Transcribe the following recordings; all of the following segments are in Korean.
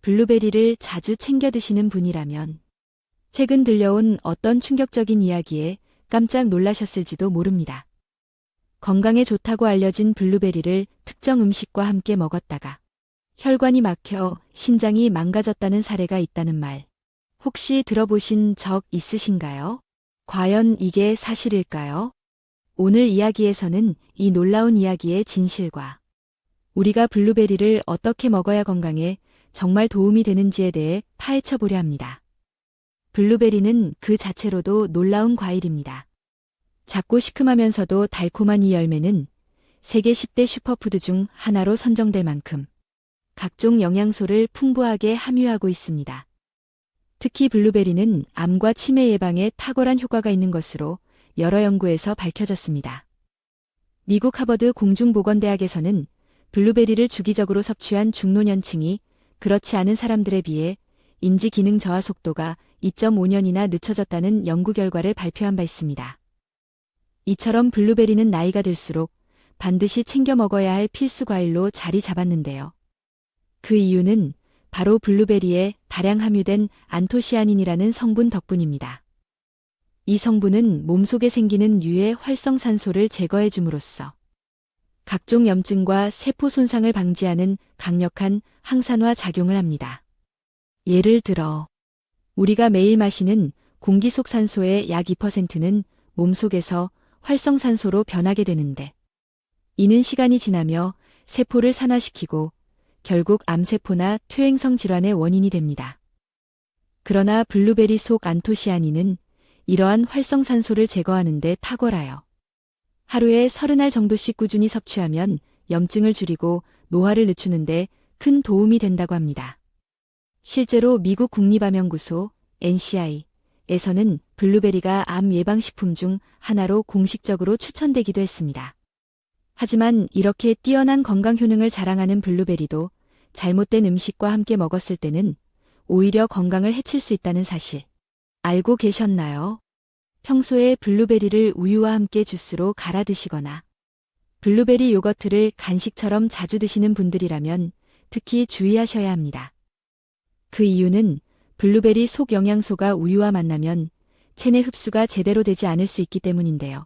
블루베리를 자주 챙겨 드시는 분이라면 최근 들려온 어떤 충격적인 이야기에 깜짝 놀라셨을지도 모릅니다. 건강에 좋다고 알려진 블루베리를 특정 음식과 함께 먹었다가 혈관이 막혀 신장이 망가졌다는 사례가 있다는 말, 혹시 들어보신 적 있으신가요? 과연 이게 사실일까요? 오늘 이야기에서는 이 놀라운 이야기의 진실과 우리가 블루베리를 어떻게 먹어야 건강에 정말 도움이 되는지에 대해 파헤쳐 보려 합니다. 블루베리는 그 자체로도 놀라운 과일입니다. 작고 시큼하면서도 달콤한 이 열매는 세계 10대 슈퍼푸드 중 하나로 선정될 만큼 각종 영양소를 풍부하게 함유하고 있습니다. 특히 블루베리는 암과 치매 예방에 탁월한 효과가 있는 것으로 여러 연구에서 밝혀졌습니다. 미국 하버드 공중보건대학에서는 블루베리를 주기적으로 섭취한 중노년층이 그렇지 않은 사람들에 비해 인지 기능 저하 속도가 2.5년이나 늦춰졌다는 연구 결과를 발표한 바 있습니다. 이처럼 블루베리는 나이가 들수록 반드시 챙겨 먹어야 할 필수 과일로 자리 잡았는데요. 그 이유는 바로 블루베리에 다량 함유된 안토시아닌이라는 성분 덕분입니다. 이 성분은 몸속에 생기는 유해 활성산소를 제거해 줌으로써 각종 염증과 세포 손상을 방지하는 강력한 항산화 작용을 합니다. 예를 들어 우리가 매일 마시는 공기 속 산소의 약 2%는 몸속에서 활성산소로 변하게 되는데 이는 시간이 지나며 세포를 산화시키고 결국 암세포나 퇴행성 질환의 원인이 됩니다. 그러나 블루베리 속 안토시아닌은 이러한 활성산소를 제거하는 데 탁월하여 하루에 30알 정도씩 꾸준히 섭취하면 염증을 줄이고 노화를 늦추는 데 큰 도움이 된다고 합니다. 실제로 미국 국립암연구소 NCI에서는 블루베리가 암 예방식품 중 하나로 공식적으로 추천되기도 했습니다. 하지만 이렇게 뛰어난 건강 효능을 자랑하는 블루베리도 잘못된 음식과 함께 먹었을 때는 오히려 건강을 해칠 수 있다는 사실 알고 계셨나요? 평소에 블루베리를 우유와 함께 주스로 갈아 드시거나 블루베리 요거트를 간식처럼 자주 드시는 분들이라면 특히 주의하셔야 합니다. 그 이유는 블루베리 속 영양소가 우유와 만나면 체내 흡수가 제대로 되지 않을 수 있기 때문인데요.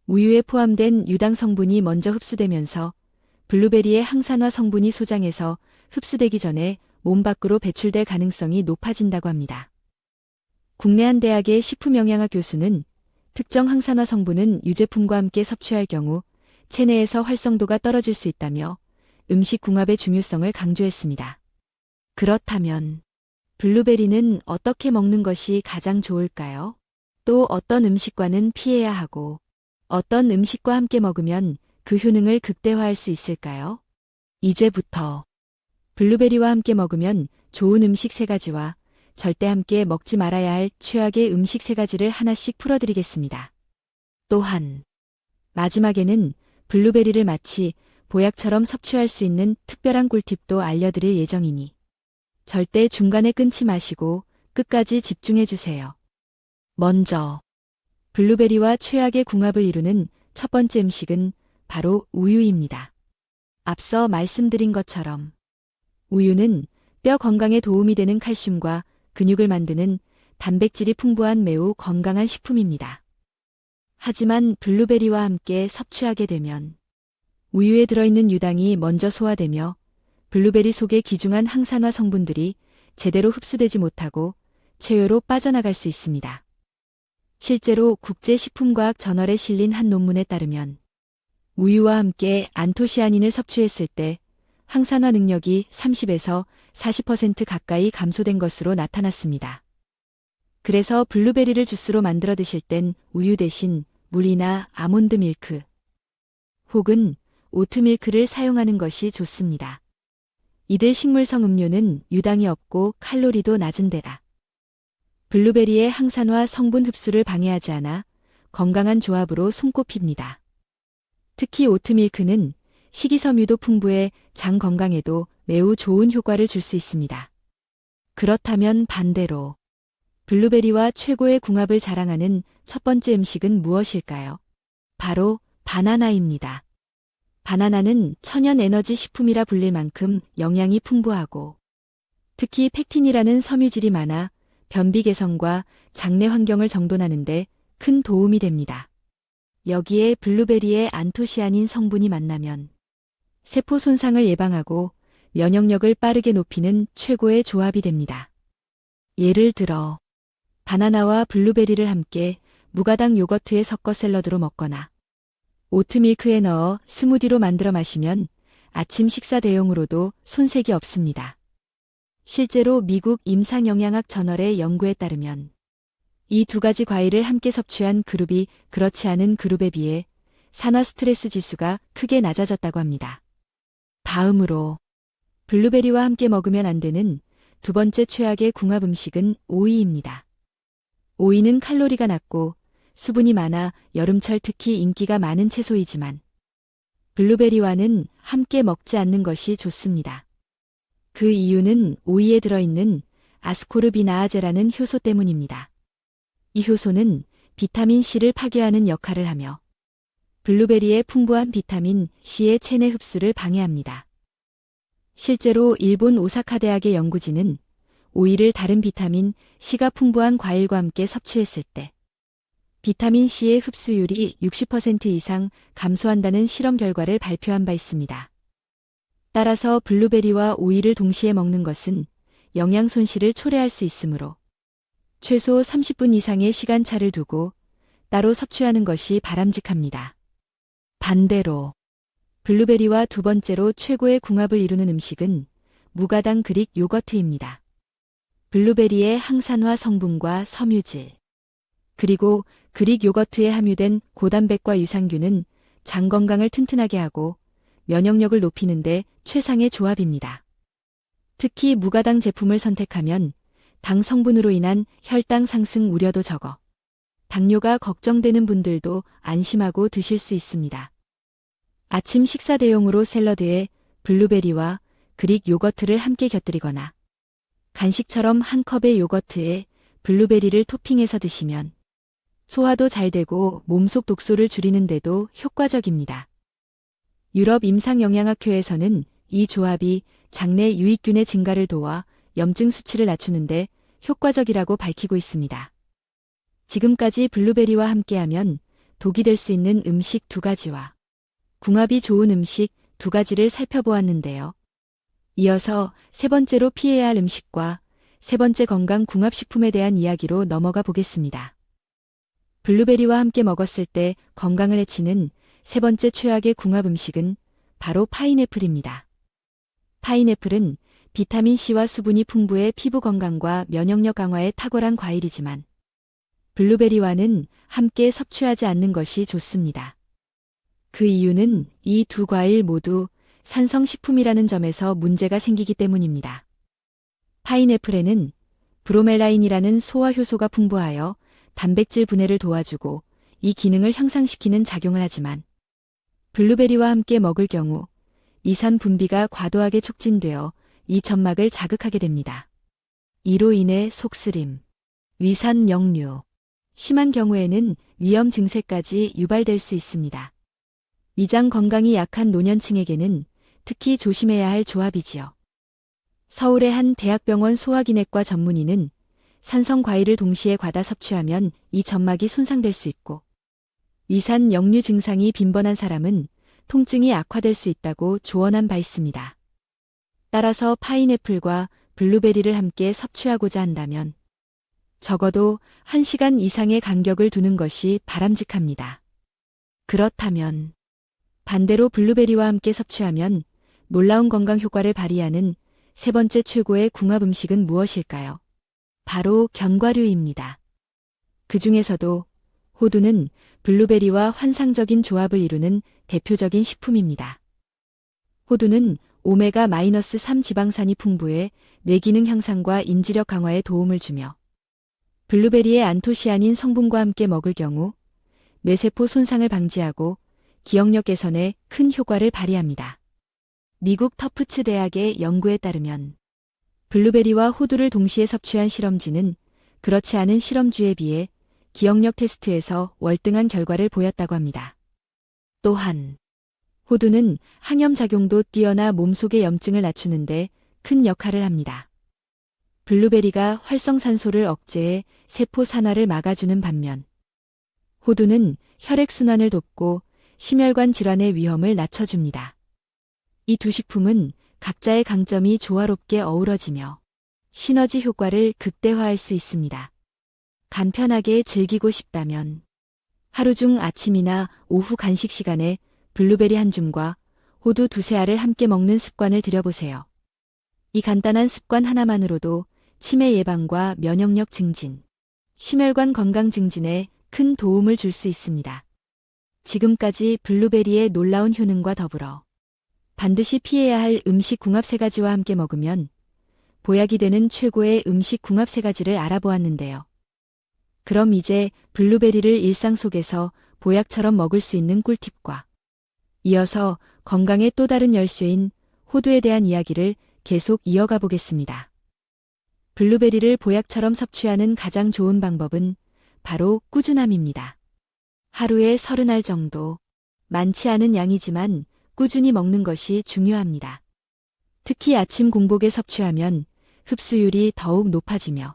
우유에 포함된 유당 성분이 먼저 흡수되면서 블루베리의 항산화 성분이 소장해서 흡수되기 전에 몸 밖으로 배출될 가능성이 높아진다고 합니다. 국내 한 대학의 식품영양학 교수는 특정 항산화 성분은 유제품과 함께 섭취할 경우 체내에서 활성도가 떨어질 수 있다며 음식 궁합의 중요성을 강조했습니다. 그렇다면 블루베리는 어떻게 먹는 것이 가장 좋을까요? 또 어떤 음식과는 피해야 하고 어떤 음식과 함께 먹으면 그 효능을 극대화할 수 있을까요? 이제부터 블루베리와 함께 먹으면 좋은 음식 3가지와 절대 함께 먹지 말아야 할 최악의 음식 3가지를 하나씩 풀어드리겠습니다. 또한 마지막에는 블루베리를 마치 보약처럼 섭취할 수 있는 특별한 꿀팁도 알려드릴 예정이니 절대 중간에 끊지 마시고 끝까지 집중해주세요. 먼저 블루베리와 최악의 궁합을 이루는 첫 번째 음식은 바로 우유입니다. 앞서 말씀드린 것처럼 우유는 뼈 건강에 도움이 되는 칼슘과 근육을 만드는 단백질이 풍부한 매우 건강한 식품입니다. 하지만 블루베리와 함께 섭취하게 되면 우유에 들어있는 유당이 먼저 소화되며 블루베리 속의 귀중한 항산화 성분들이 제대로 흡수되지 못하고 체외로 빠져나갈 수 있습니다. 실제로 국제식품과학 저널에 실린 한 논문에 따르면 우유와 함께 안토시아닌을 섭취했을 때 항산화 능력이 30에서 40% 가까이 감소된 것으로 나타났습니다. 그래서 블루베리를 주스로 만들어 드실 땐 우유 대신 물이나 아몬드 밀크 혹은 오트밀크를 사용하는 것이 좋습니다. 이들 식물성 음료는 유당이 없고 칼로리도 낮은 데다 블루베리의 항산화 성분 흡수를 방해하지 않아 건강한 조합으로 손꼽힙니다. 특히 오트밀크는 식이섬유도 풍부해 장 건강에도 매우 좋은 효과를 줄 수 있습니다. 그렇다면 반대로 블루베리와 최고의 궁합을 자랑하는 첫 번째 음식은 무엇일까요? 바로 바나나입니다. 바나나는 천연 에너지 식품이라 불릴 만큼 영양이 풍부하고 특히 펙틴이라는 섬유질이 많아 변비 개선과 장내 환경을 정돈하는데 큰 도움이 됩니다. 여기에 블루베리의 안토시아닌 성분이 만나면 세포 손상을 예방하고 면역력을 빠르게 높이는 최고의 조합이 됩니다. 예를 들어 바나나와 블루베리를 함께 무가당 요거트에 섞어 샐러드로 먹거나 오트밀크에 넣어 스무디로 만들어 마시면 아침 식사 대용으로도 손색이 없습니다. 실제로 미국 임상영양학 저널의 연구에 따르면 이 두 가지 과일을 함께 섭취한 그룹이 그렇지 않은 그룹에 비해 산화 스트레스 지수가 크게 낮아졌다고 합니다. 다음으로 블루베리와 함께 먹으면 안 되는 두 번째 최악의 궁합 음식은 오이입니다. 오이는 칼로리가 낮고 수분이 많아 여름철 특히 인기가 많은 채소이지만 블루베리와는 함께 먹지 않는 것이 좋습니다. 그 이유는 오이에 들어있는 아스코르비나아제라는 효소 때문입니다. 이 효소는 비타민 C를 파괴하는 역할을 하며 블루베리의 풍부한 비타민 C의 체내 흡수를 방해합니다. 실제로 일본 오사카 대학의 연구진은 오이를 다른 비타민 C가 풍부한 과일과 함께 섭취했을 때 비타민 C의 흡수율이 60% 이상 감소한다는 실험 결과를 발표한 바 있습니다. 따라서 블루베리와 오이를 동시에 먹는 것은 영양 손실을 초래할 수 있으므로 최소 30분 이상의 시간차를 두고 따로 섭취하는 것이 바람직합니다. 반대로 블루베리와 두 번째로 최고의 궁합을 이루는 음식은 무가당 그릭 요거트입니다. 블루베리의 항산화 성분과 섬유질, 그리고 그릭 요거트에 함유된 고단백과 유산균은 장 건강을 튼튼하게 하고 면역력을 높이는 데 최상의 조합입니다. 특히 무가당 제품을 선택하면 당 성분으로 인한 혈당 상승 우려도 적어 당뇨가 걱정되는 분들도 안심하고 드실 수 있습니다. 아침 식사 대용으로 샐러드에 블루베리와 그릭 요거트를 함께 곁들이거나 간식처럼 한 컵의 요거트에 블루베리를 토핑해서 드시면 소화도 잘 되고 몸속 독소를 줄이는 데도 효과적입니다. 유럽 임상영양학회에서는 이 조합이 장내 유익균의 증가를 도와 염증 수치를 낮추는데 효과적이라고 밝히고 있습니다. 지금까지 블루베리와 함께하면 독이 될 수 있는 음식 두 가지와 궁합이 좋은 음식 두 가지를 살펴보았는데요. 이어서 세 번째로 피해야 할 음식과 세 번째 건강 궁합식품에 대한 이야기로 넘어가 보겠습니다. 블루베리와 함께 먹었을 때 건강을 해치는 세 번째 최악의 궁합 음식은 바로 파인애플입니다. 파인애플은 비타민C와 수분이 풍부해 피부 건강과 면역력 강화에 탁월한 과일이지만 블루베리와는 함께 섭취하지 않는 것이 좋습니다. 그 이유는 이 두 과일 모두 산성식품이라는 점에서 문제가 생기기 때문입니다. 파인애플에는 브로멜라인이라는 소화 효소가 풍부하여 단백질 분해를 도와주고 이 기능을 향상시키는 작용을 하지만 블루베리와 함께 먹을 경우 이산 분비가 과도하게 촉진되어 이 점막을 자극하게 됩니다. 이로 인해 속쓰림, 위산 역류, 심한 경우에는 위염 증세까지 유발될 수 있습니다. 위장 건강이 약한 노년층에게는 특히 조심해야 할 조합이지요. 서울의 한 대학병원 소화기내과 전문의는 산성 과일을 동시에 과다 섭취하면 이 점막이 손상될 수 있고 위산 역류 증상이 빈번한 사람은 통증이 악화될 수 있다고 조언한 바 있습니다. 따라서 파인애플과 블루베리를 함께 섭취하고자 한다면 적어도 1시간 이상의 간격을 두는 것이 바람직합니다. 그렇다면 반대로 블루베리와 함께 섭취하면 놀라운 건강 효과를 발휘하는 세 번째 최고의 궁합 음식은 무엇일까요? 바로 견과류입니다. 그 중에서도 호두는 블루베리와 환상적인 조합을 이루는 대표적인 식품입니다. 호두는 오메가-3 지방산이 풍부해 뇌기능 향상과 인지력 강화에 도움을 주며 블루베리의 안토시아닌 성분과 함께 먹을 경우 뇌세포 손상을 방지하고 기억력 개선에 큰 효과를 발휘합니다. 미국 터프츠 대학의 연구에 따르면 블루베리와 호두를 동시에 섭취한 실험쥐는 그렇지 않은 실험쥐에 비해 기억력 테스트에서 월등한 결과를 보였다고 합니다. 또한 호두는 항염작용도 뛰어나 몸속의 염증을 낮추는데 큰 역할을 합니다. 블루베리가 활성산소를 억제해 세포 산화를 막아주는 반면 호두는 혈액순환을 돕고 심혈관 질환의 위험을 낮춰줍니다. 이 두 식품은 각자의 강점이 조화롭게 어우러지며 시너지 효과를 극대화할 수 있습니다. 간편하게 즐기고 싶다면 하루 중 아침이나 오후 간식 시간에 블루베리 한 줌과 호두 두세 알을 함께 먹는 습관을 들여보세요. 이 간단한 습관 하나만으로도 치매 예방과 면역력 증진, 심혈관 건강 증진에 큰 도움을 줄 수 있습니다. 지금까지 블루베리의 놀라운 효능과 더불어 반드시 피해야 할 음식 궁합 3가지와 함께 먹으면 보약이 되는 최고의 음식 궁합 3가지를 알아보았는데요. 그럼 이제 블루베리를 일상 속에서 보약처럼 먹을 수 있는 꿀팁과 이어서 건강의 또 다른 열쇠인 호두에 대한 이야기를 계속 이어가 보겠습니다. 블루베리를 보약처럼 섭취하는 가장 좋은 방법은 바로 꾸준함입니다. 하루에 30알 정도, 많지 않은 양이지만 꾸준히 먹는 것이 중요합니다. 특히 아침 공복에 섭취하면 흡수율이 더욱 높아지며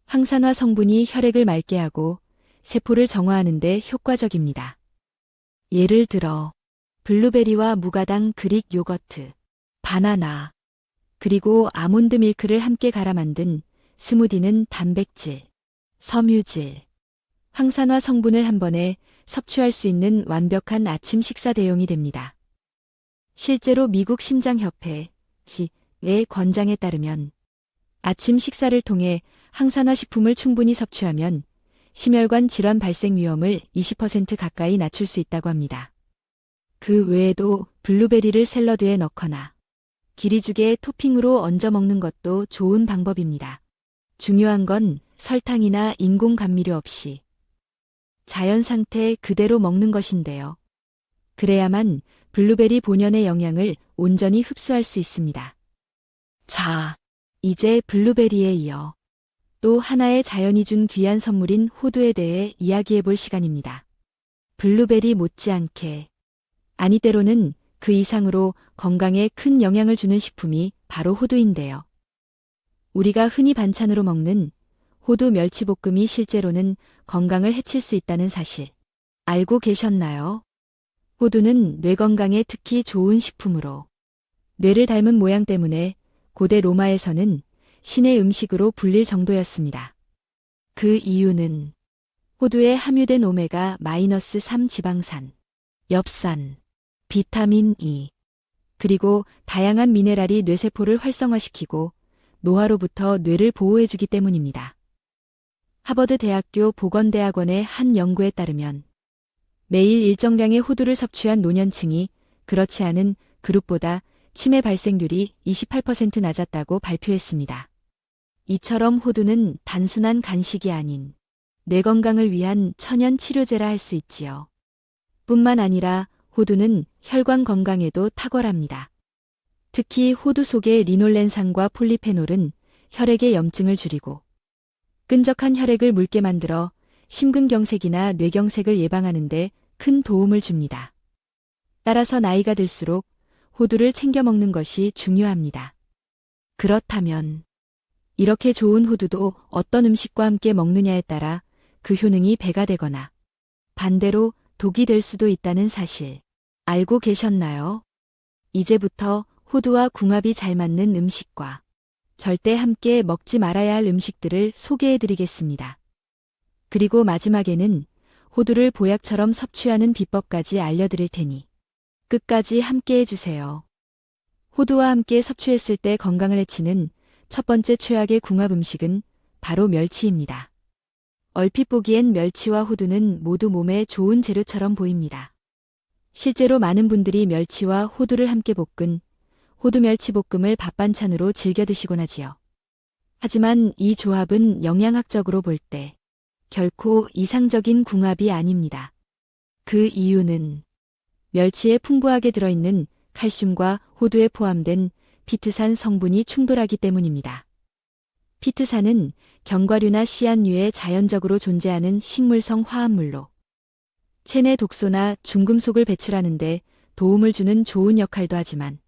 항산화 성분이 혈액을 맑게 하고 세포를 정화하는 데 효과적입니다. 예를 들어 블루베리와 무가당 그릭 요거트, 바나나, 그리고 아몬드 밀크를 함께 갈아 만든 스무디는 단백질, 섬유질, 항산화 성분을 한 번에 섭취할 수 있는 완벽한 아침 식사 대용이 됩니다. 실제로 미국 심장협회의 권장에 따르면 아침 식사를 통해 항산화 식품을 충분히 섭취하면 심혈관 질환 발생 위험을 20% 가까이 낮출 수 있다고 합니다. 그 외에도 블루베리를 샐러드에 넣거나 기리죽에 토핑으로 얹어 먹는 것도 좋은 방법입니다. 중요한 건 설탕이나 인공 감미료 없이 자연 상태 그대로 먹는 것인데요. 그래야만 블루베리 본연의 영양을 온전히 흡수할 수 있습니다. 자, 이제 블루베리에 이어 또 하나의 자연이 준 귀한 선물인 호두에 대해 이야기해 볼 시간입니다. 블루베리 못지않게, 아니 때로는 그 이상으로 건강에 큰 영향을 주는 식품이 바로 호두인데요. 우리가 흔히 반찬으로 먹는 호두 멸치볶음이 실제로는 건강을 해칠 수 있다는 사실 알고 계셨나요? 호두는 뇌 건강에 특히 좋은 식품으로 뇌를 닮은 모양 때문에 고대 로마에서는 신의 음식으로 불릴 정도였습니다. 그 이유는 호두에 함유된 오메가-3 지방산, 엽산, 비타민 E, 그리고 다양한 미네랄이 뇌세포를 활성화시키고 노화로부터 뇌를 보호해주기 때문입니다. 하버드 대학교 보건대학원의 한 연구에 따르면 매일 일정량의 호두를 섭취한 노년층이 그렇지 않은 그룹보다 치매 발생률이 28% 낮았다고 발표했습니다. 이처럼 호두는 단순한 간식이 아닌 뇌 건강을 위한 천연 치료제라 할 수 있지요. 뿐만 아니라 호두는 혈관 건강에도 탁월합니다. 특히 호두 속의 리놀렌산과 폴리페놀은 혈액의 염증을 줄이고 끈적한 혈액을 묽게 만들어 심근경색이나 뇌경색을 예방하는 데 큰 도움을 줍니다. 따라서 나이가 들수록 호두를 챙겨 먹는 것이 중요합니다. 그렇다면 이렇게 좋은 호두도 어떤 음식과 함께 먹느냐에 따라 그 효능이 배가 되거나 반대로 독이 될 수도 있다는 사실 알고 계셨나요? 이제부터 호두와 궁합이 잘 맞는 음식과 절대 함께 먹지 말아야 할 음식들을 소개해 드리겠습니다. 그리고 마지막에는 호두를 보약처럼 섭취하는 비법까지 알려드릴 테니 끝까지 함께 해주세요. 호두와 함께 섭취했을 때 건강을 해치는 첫 번째 최악의 궁합 음식은 바로 멸치입니다. 얼핏 보기엔 멸치와 호두는 모두 몸에 좋은 재료처럼 보입니다. 실제로 많은 분들이 멸치와 호두를 함께 볶은 호두 멸치볶음을 밥반찬으로 즐겨 드시곤 하지요. 하지만 이 조합은 영양학적으로 볼 때 결코 이상적인 궁합이 아닙니다. 그 이유는 멸치에 풍부하게 들어있는 칼슘과 호두에 포함된 피트산 성분이 충돌하기 때문입니다. 피트산은 견과류나 씨앗류에 자연적으로 존재하는 식물성 화합물로 체내 독소나 중금속을 배출하는 데 도움을 주는 좋은 역할도 하지만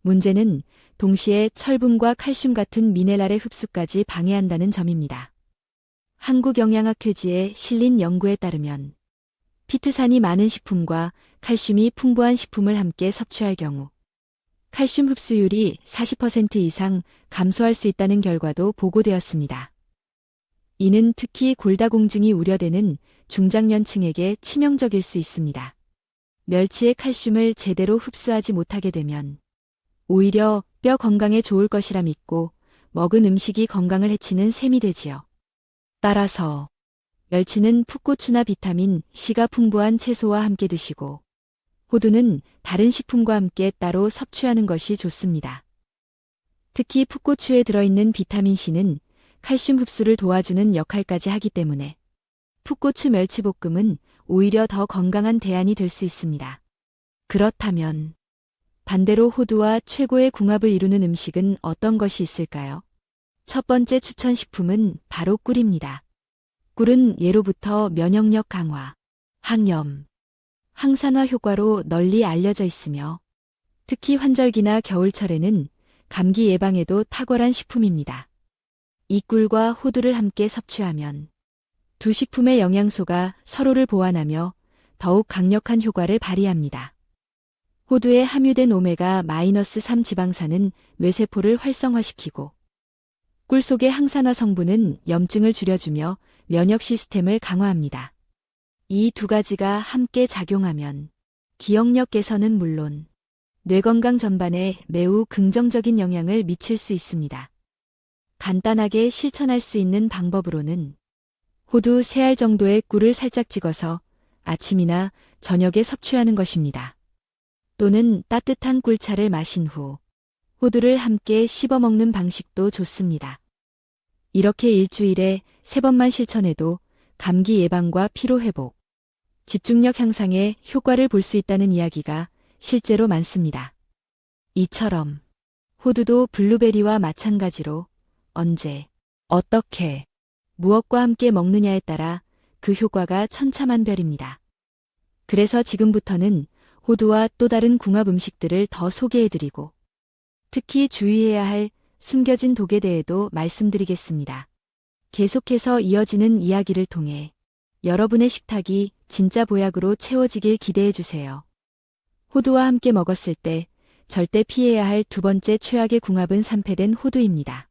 문제는 동시에 철분과 칼슘 같은 미네랄의 흡수까지 방해한다는 점입니다. 한국영양학회지에 실린 연구에 따르면 피트산이 많은 식품과 칼슘이 풍부한 식품을 함께 섭취할 경우 칼슘 흡수율이 40% 이상 감소할 수 있다는 결과도 보고되었습니다. 이는 특히 골다공증이 우려되는 중장년층에게 치명적일 수 있습니다. 멸치의 칼슘을 제대로 흡수하지 못하게 되면 오히려 뼈 건강에 좋을 것이라 믿고 먹은 음식이 건강을 해치는 셈이 되지요. 따라서 멸치는 풋고추나 비타민 C가 풍부한 채소와 함께 드시고 호두는 다른 식품과 함께 따로 섭취하는 것이 좋습니다. 특히 풋고추에 들어있는 비타민 C는 칼슘 흡수를 도와주는 역할까지 하기 때문에 풋고추 멸치볶음은 오히려 더 건강한 대안이 될 수 있습니다. 그렇다면 반대로 호두와 최고의 궁합을 이루는 음식은 어떤 것이 있을까요? 첫 번째 추천 식품은 바로 꿀입니다. 꿀은 예로부터 면역력 강화, 항염, 항산화 효과로 널리 알려져 있으며 특히 환절기나 겨울철에는 감기 예방에도 탁월한 식품입니다. 이 꿀과 호두를 함께 섭취하면 두 식품의 영양소가 서로를 보완하며 더욱 강력한 효과를 발휘합니다. 호두에 함유된 오메가-3 지방산은 뇌세포를 활성화시키고 꿀 속의 항산화 성분은 염증을 줄여주며 면역 시스템을 강화합니다. 이 두 가지가 함께 작용하면 기억력 개선은 물론 뇌 건강 전반에 매우 긍정적인 영향을 미칠 수 있습니다. 간단하게 실천할 수 있는 방법으로는 호두 3알 정도의 꿀을 살짝 찍어서 아침이나 저녁에 섭취하는 것입니다. 또는 따뜻한 꿀차를 마신 후 호두를 함께 씹어 먹는 방식도 좋습니다. 이렇게 일주일에 3번만 실천해도 감기 예방과 피로 회복, 집중력 향상에 효과를 볼 수 있다는 이야기가 실제로 많습니다. 이처럼 호두도 블루베리와 마찬가지로 언제, 어떻게, 무엇과 함께 먹느냐에 따라 그 효과가 천차만별입니다. 그래서 지금부터는 호두와 또 다른 궁합 음식들을 더 소개해드리고 특히 주의해야 할 숨겨진 독에 대해도 말씀드리겠습니다. 계속해서 이어지는 이야기를 통해 여러분의 식탁이 진짜 보약으로 채워지길 기대해주세요. 호두와 함께 먹었을 때 절대 피해야 할 두 번째 최악의 궁합은 산패된 호두입니다.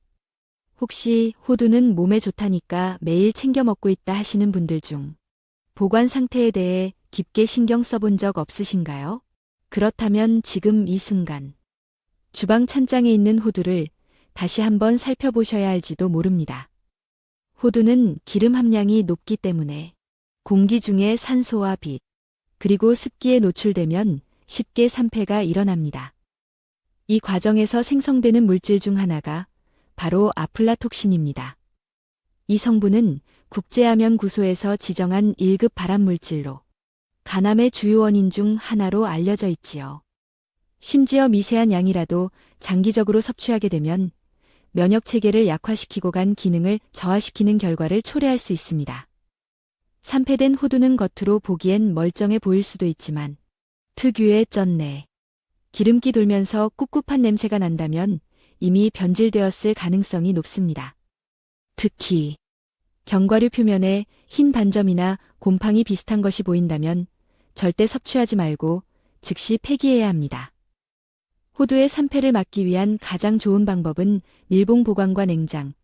혹시 호두는 몸에 좋다니까 매일 챙겨 먹고 있다 하시는 분들 중 보관 상태에 대해 깊게 신경 써본 적 없으신가요? 그렇다면 지금 이 순간 주방 찬장에 있는 호두를 다시 한번 살펴보셔야 할지도 모릅니다. 호두는 기름 함량이 높기 때문에 공기 중에 산소와 빛, 그리고 습기에 노출되면 쉽게 산패가 일어납니다. 이 과정에서 생성되는 물질 중 하나가 바로 아플라톡신입니다. 이 성분은 국제암연구소에서 지정한 1급 발암물질로 간암의 주요 원인 중 하나로 알려져 있지요. 심지어 미세한 양이라도 장기적으로 섭취하게 되면 면역 체계를 약화시키고 간 기능을 저하시키는 결과를 초래할 수 있습니다. 산패된 호두는 겉으로 보기엔 멀쩡해 보일 수도 있지만 특유의 쩐내, 기름기 돌면서 꿉꿉한 냄새가 난다면 이미 변질되었을 가능성이 높습니다. 특히 견과류 표면에 흰 반점이나 곰팡이 비슷한 것이 보인다면 절대 섭취하지 말고 즉시 폐기해야 합니다. 호두의 산패를 막기 위한 가장 좋은 방법은 밀봉 보관과 냉장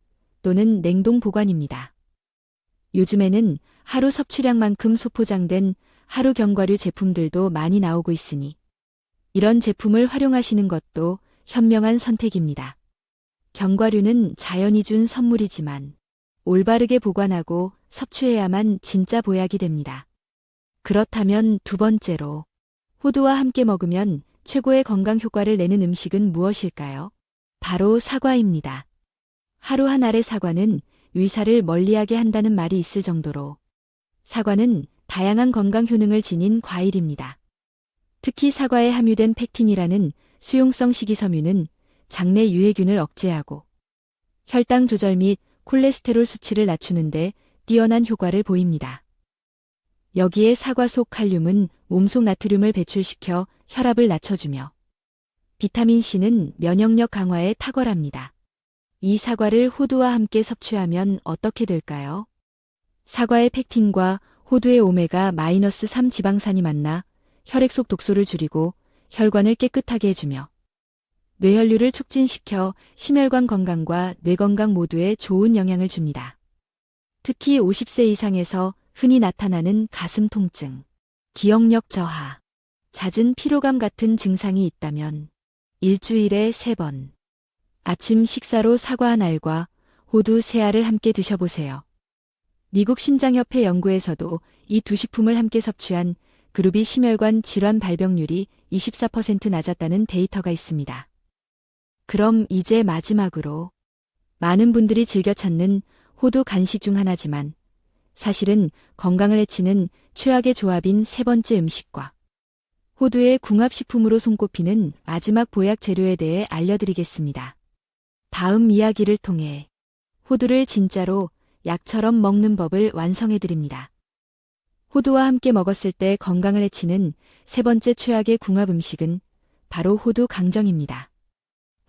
또는 냉동 보관입니다. 요즘에는 하루 섭취량만큼 소포장된 하루 견과류 제품들도 많이 나오고 있으니 이런 제품을 활용하시는 것도 현명한 선택입니다. 견과류는 자연이 준 선물이지만 올바르게 보관하고 섭취해야만 진짜 보약이 됩니다. 그렇다면 두 번째로 호두와 함께 먹으면 최고의 건강 효과를 내는 음식은 무엇일까요? 바로 사과입니다. 하루 한 알의 사과는 위사를 멀리하게 한다는 말이 있을 정도로 사과는 다양한 건강 효능을 지닌 과일입니다. 특히 사과에 함유된 펙틴이라는 수용성 식이섬유는 장내 유해균을 억제하고 혈당 조절 및 콜레스테롤 수치를 낮추는 데 뛰어난 효과를 보입니다. 여기에 사과 속 칼륨은 몸속 나트륨을 배출시켜 혈압을 낮춰주며 비타민C는 면역력 강화에 탁월합니다. 이 사과를 호두와 함께 섭취하면 어떻게 될까요? 사과의 펙틴과 호두의 오메가-3 지방산이 만나 혈액 속 독소를 줄이고 혈관을 깨끗하게 해주며 뇌혈류를 촉진시켜 심혈관 건강과 뇌 건강 모두에 좋은 영향을 줍니다. 특히 50세 이상에서 흔히 나타나는 가슴 통증, 기억력 저하, 잦은 피로감 같은 증상이 있다면 일주일에 3번 아침 식사로 사과 한 알과 호두 3알을 함께 드셔보세요. 미국 심장협회 연구에서도 이 두 식품을 함께 섭취한 그룹이 심혈관 질환 발병률이 24% 낮았다는 데이터가 있습니다. 그럼 이제 마지막으로 많은 분들이 즐겨 찾는 호두 간식 중 하나지만 사실은 건강을 해치는 최악의 조합인 세 번째 음식과 호두의 궁합식품으로 손꼽히는 마지막 보약 재료에 대해 알려드리겠습니다. 다음 이야기를 통해 호두를 진짜로 약처럼 먹는 법을 완성해드립니다. 호두와 함께 먹었을 때 건강을 해치는 세 번째 최악의 궁합 음식은 바로 호두 강정입니다.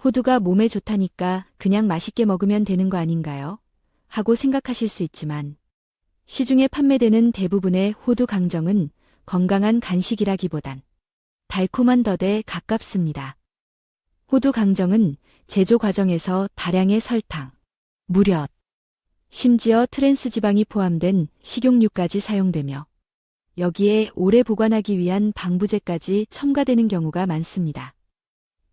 호두가 몸에 좋다니까 그냥 맛있게 먹으면 되는 거 아닌가요? 하고 생각하실 수 있지만 시중에 판매되는 대부분의 호두 강정은 건강한 간식이라기보단 달콤한 덫에 가깝습니다. 호두 강정은 제조 과정에서 다량의 설탕, 물엿, 심지어 트랜스 지방이 포함된 식용유까지 사용되며 여기에 오래 보관하기 위한 방부제까지 첨가되는 경우가 많습니다.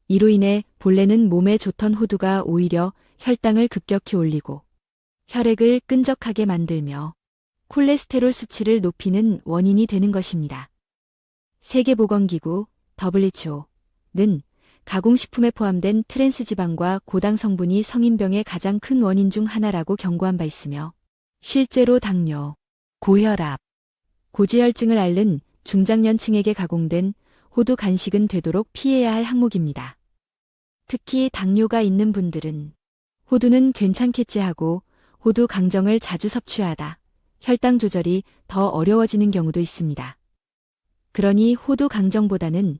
이로 인해 본래는 몸에 좋던 호두가 오히려 혈당을 급격히 올리고 혈액을 끈적하게 만들며 콜레스테롤 수치를 높이는 원인이 되는 것입니다. 세계보건기구 WHO는 가공식품에 포함된 트랜스 지방과 고당 성분이 성인병의 가장 큰 원인 중 하나라고 경고한 바 있으며 실제로 당뇨, 고혈압, 고지혈증을 앓는 중장년층에게 가공된 호두 간식은 되도록 피해야 할 항목입니다. 특히 당뇨가 있는 분들은 호두는 괜찮겠지 하고 호두 강정을 자주 섭취하다 혈당 조절이 더 어려워지는 경우도 있습니다. 그러니 호두 강정보다는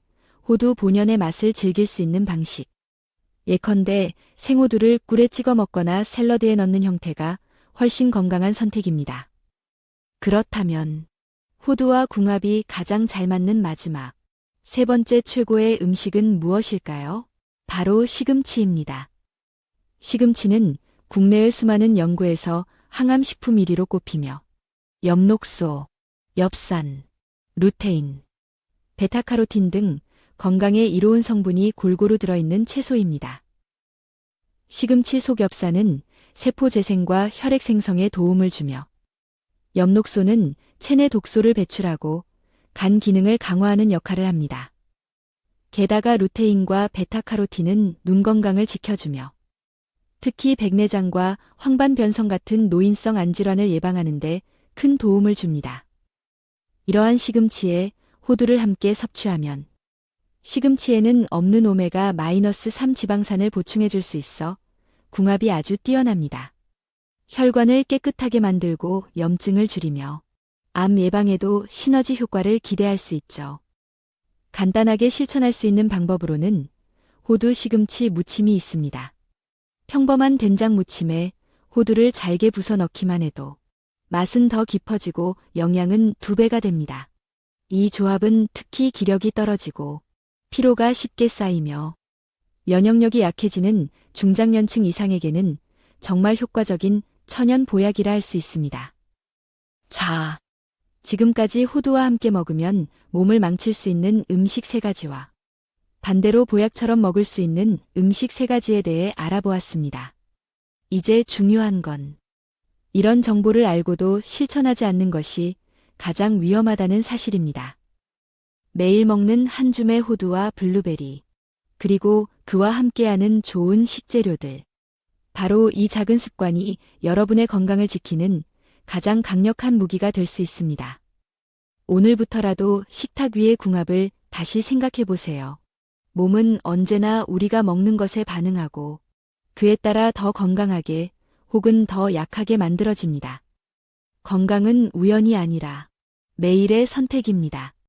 호두 본연의 맛을 즐길 수 있는 방식. 예컨대 생호두를 꿀에 찍어 먹거나 샐러드에 넣는 형태가 훨씬 건강한 선택입니다. 그렇다면 호두와 궁합이 가장 잘 맞는 마지막 세 번째 최고의 음식은 무엇일까요? 바로 시금치입니다. 시금치는 국내외 수많은 연구에서 항암식품 1위로 꼽히며 엽록소, 엽산, 루테인, 베타카로틴 등 건강에 이로운 성분이 골고루 들어있는 채소입니다. 시금치 속 엽산은 세포 재생과 혈액 생성에 도움을 주며 엽록소는 체내 독소를 배출하고 간 기능을 강화하는 역할을 합니다. 게다가 루테인과 베타카로틴은 눈 건강을 지켜주며 특히 백내장과 황반변성 같은 노인성 안질환을 예방하는 데 큰 도움을 줍니다. 이러한 시금치에 호두를 함께 섭취하면 시금치에는 없는 오메가-3 지방산을 보충해 줄 수 있어 궁합이 아주 뛰어납니다. 혈관을 깨끗하게 만들고 염증을 줄이며 암 예방에도 시너지 효과를 기대할 수 있죠. 간단하게 실천할 수 있는 방법으로는 호두 시금치 무침이 있습니다. 평범한 된장 무침에 호두를 잘게 부숴 넣기만 해도 맛은 더 깊어지고 영양은 2배가 됩니다. 이 조합은 특히 기력이 떨어지고 피로가 쉽게 쌓이며 면역력이 약해지는 중장년층 이상에게는 정말 효과적인 천연 보약이라 할 수 있습니다. 자, 지금까지 호두와 함께 먹으면 몸을 망칠 수 있는 음식 3가지와 반대로 보약처럼 먹을 수 있는 음식 3가지에 대해 알아보았습니다. 이제 중요한 건 이런 정보를 알고도 실천하지 않는 것이 가장 위험하다는 사실입니다. 매일 먹는 한 줌의 호두와 블루베리, 그리고 그와 함께하는 좋은 식재료들. 바로 이 작은 습관이 여러분의 건강을 지키는 가장 강력한 무기가 될 수 있습니다. 오늘부터라도 식탁 위의 궁합을 다시 생각해 보세요. 몸은 언제나 우리가 먹는 것에 반응하고 그에 따라 더 건강하게 혹은 더 약하게 만들어집니다. 건강은 우연이 아니라 매일의 선택입니다.